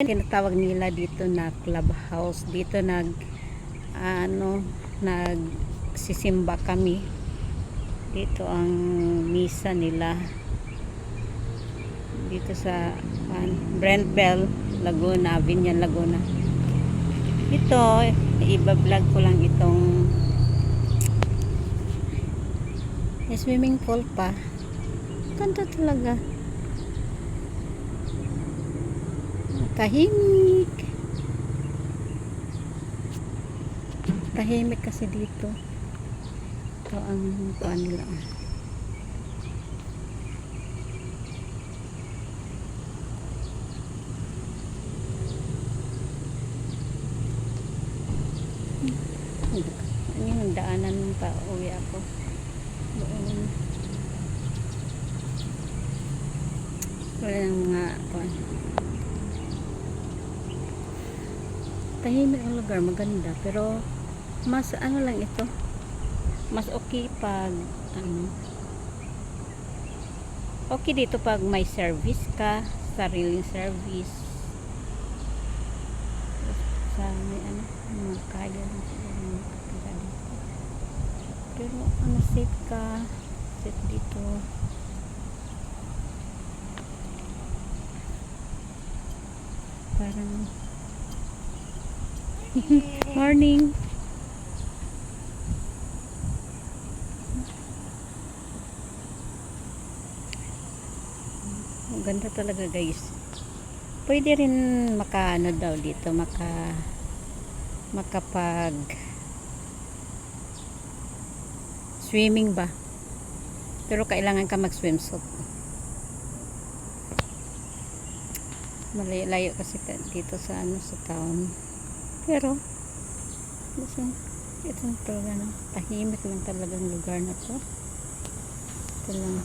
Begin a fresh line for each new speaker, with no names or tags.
tinatawag nila dito na clubhouse. Dito nagsisimba kami. Dito ang misa nila. Dito sa Brentbell, Laguna, Binyan, Laguna. Ito, iba-vlog ko lang itong swimming pool pa. Ganda talaga. Tahimik. Tahimik kasi dito. Ito ang kuan nila. Ano yung daanan ng pa-uwi ako. Doon. Wala ng mga kuan. Tahimik ang lugar, maganda, pero mas ano lang ito, mas okay pag okay dito pag may service ka, sariling service sa may mga kaya lang siguro makapila dito, pero safe ka, safe dito. Parang morning. Ang ganda talaga, guys. Pwede rin makaano daw dito, makapag swimming ba, pero kailangan ka mag swimsuit. Malayo kasi dito sa sa town. Pero ito talaga tahimik lang talagang lugar na to. Ito lang.